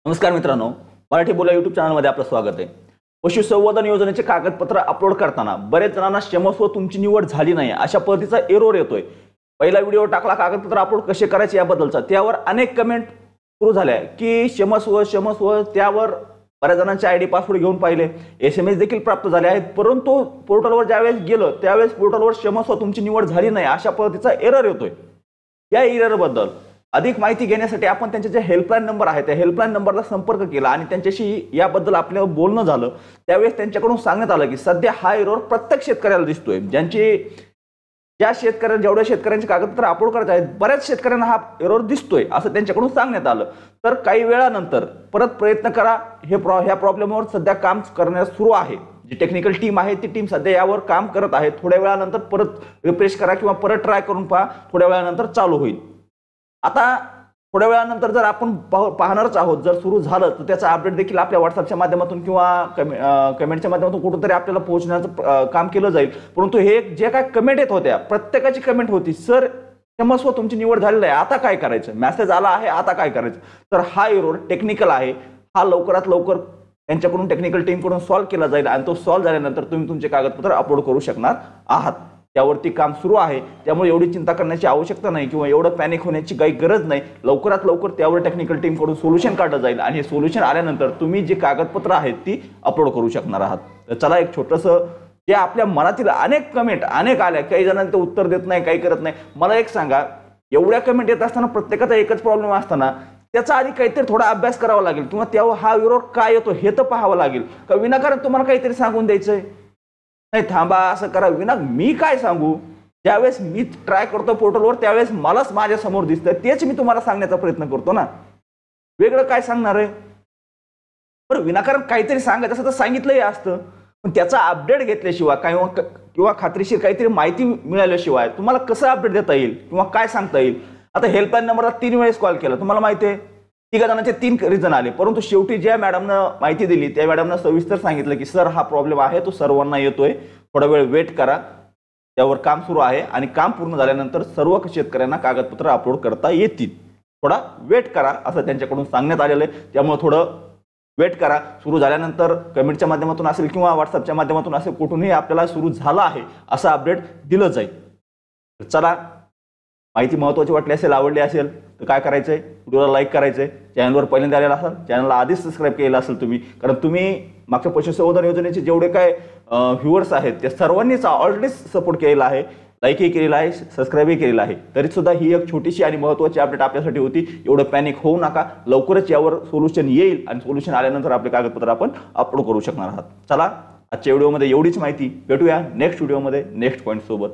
नमस्कार मित्रांनो, मराठी बोला यूट्यूब चॅनलमध्ये आपलं स्वागत आहे। पशुसंवर्धन योजनेचे कागदपत्र अपलोड करताना बरेच जणांना क्षमस्व तुमची निवड झाली नाही अशा पद्धतीचा एरर येतोय। पहिला व्हिडिओ टाकला कागदपत्र अपलोड कसे करायचे याबद्दलचा, त्यावर अनेक कमेंट सुरू झाल्या की क्षमस्व त्यावर बऱ्याच जणांचे आयडी पासवर्ड घेऊन पाहिले, SMS देखील प्राप्त झाले आहेत, परंतु पोर्टलवर ज्यावेळेस गेलो त्यावेळेस पोर्टलवर क्षमस्व तुमची निवड झाली नाही अशा पद्धतीचा एरर येतोय। या एरर बद्दल अधिक माहिती घेण्यासाठी आपण त्यांचे जे हेल्पलाईन नंबर आहे त्या हेल्पलाईन नंबरला संपर्क केला आणि त्यांच्याशी याबद्दल आपलं बोलणं झालं। त्यावेळेस त्यांच्याकडून सांगण्यात आलं की सध्या हा एरर प्रत्येक शेतकऱ्याला दिसतोय। जेवढ्या शेतकऱ्यांचे कागदपत्र अपलोड करायचे आहेत बऱ्याच शेतकऱ्यांना हा एरर दिसतोय असं त्यांच्याकडून सांगण्यात आलं। तर काही वेळानंतर परत प्रयत्न करा, ह्या प्रॉब्लेमवर सध्या काम करण्यास सुरू आहे। जी टेक्निकल टीम आहे ती टीम सध्या यावर काम करत आहे। थोड्या वेळानंतर परत रिफ्रेश करा किंवा परत ट्राय करून पहा, थोड्या वेळानंतर चालू होईल। आता थोड्या वेळानंतर जर आपण पाहणारच आहोत, जर सुरू झालं तर त्याचा अपडेट देखील आपल्या व्हॉट्सअपच्या माध्यमातून किंवा कमेंटच्या माध्यमातून कुठेतरी आपल्याला पोहोचण्याचं काम केलं जाईल। परंतु हे जे काय कमेंट येत होत्या प्रत्येकाची कमेंट होती, सर क्षमस्व तुमची निवड झालेली आहे, आता काय करायचं, मेसेज आला आहे आता काय करायचं। तर हा एरर टेक्निकल आहे, हा लवकरात लवकर त्यांच्याकडून टेक्निकल टीमकडून सॉल्व्ह केला जाईल आणि तो सॉल्व्ह झाल्यानंतर तुम्ही तुमचे कागदपत्र अपलोड करू शकणार आहात। त्यावरती काम सुरू आहे, त्यामुळे एवढी चिंता करण्याची आवश्यकता नाही किंवा एवढं पॅनिक होण्याची काही गरज नाही। लवकरात लवकर त्यावर टेक्निकल टीमकडून सोल्युशन काढलं जाईल आणि हे सोल्युशन आल्यानंतर तुम्ही जे कागदपत्र आहेत ती अपलोड करू शकणार आहात। तर चला एक छोटंसं जे आपल्या मनातील अनेक कमेंट आल्या, काही जणांना ते उत्तर देत नाही, काही करत नाही। मला एक सांगा, एवढ्या कमेंट येत असताना प्रत्येकाचा एकच प्रॉब्लेम असताना त्याचा आधी काहीतरी थोडा अभ्यास करावा लागेल किंवा तेव्हा हा एरर काय येतो हे तर पाहावं लागेल का विनाकारण तुम्हाला काहीतरी सांगून द्यायचंय, नाही थांबा असं करा मी काय सांगू। ज्यावेळेस मी ट्राय करतो पोर्टलवर त्यावेळेस मलाच माझ्या समोर दिसतंय, तेच मी तुम्हाला सांगण्याचा प्रयत्न करतो ना, वेगळं काय सांगणार आहे। बरं, विनाकारण काहीतरी सांगायचं असं तर सांगितलंही असतं, पण त्याचा अपडेट घेतल्याशिवाय किंवा खात्रीशीर काहीतरी माहिती मिळाल्याशिवाय तुम्हाला कसं अपडेट देता येईल किंवा काय सांगता येईल। आता हेल्पलाईन नंबरला 3 वेळेस कॉल केला, तुम्हाला माहिती आहे 3 जणांचे 3 रिझन आले, परंतु शेवटी ज्या मॅडमनं माहिती दिली त्या मॅडमनं सविस्तर सांगितलं की सर हा प्रॉब्लेम आहे, तो सर्वांना येतोय, थोडा वेळ वेट करा, त्यावर काम सुरू आहे आणि काम पूर्ण झाल्यानंतर सर्व शेतकऱ्यांना कागदपत्र अपलोड करता येतील, थोडा वेट करा असं त्यांच्याकडून सांगण्यात आलेलं आहे। त्यामुळे थोडं वेट करा, सुरू झाल्यानंतर कमेंटच्या माध्यमातून असेल किंवा व्हॉट्सअपच्या माध्यमातून असेल कुठूनही आपल्याला सुरू झालं आहे असं अपडेट दिलं जाईल। चला, माहिती महत्त्वाची वाटली असेल, आवडली असेल तर काय करायचंय, व्हिडिओला लाईक करायचंय, चॅनलवर पहिल्यांदा आलेला असाल चॅनलला आधीच सबस्क्राईब केलेलं असेल तुम्ही, कारण तुम्ही मागच्या पशुसंवर्धन योजनेचे जेवढे काय व्ह्युअर्स आहेत त्या सर्वांनीच ऑलरेडी सपोर्ट केलेला आहे, लाईकही केलेला आहे, सबस्क्राईबही केलेला आहे। तरी सुद्धा ही एक छोटीशी आणि महत्त्वाची अपडेट आपल्यासाठी होती। एवढं पॅनिक होऊ नका, लवकरच यावर सोल्युशन येईल आणि सोल्युशन आल्यानंतर आपले कागदपत्र आपण अपलोड करू शकणार आहात। चला, आजच्या व्हिडिओमध्ये एवढीच माहिती, भेटूया नेक्स्ट व्हिडिओमध्ये नेक्स्ट पॉईंट सोबत।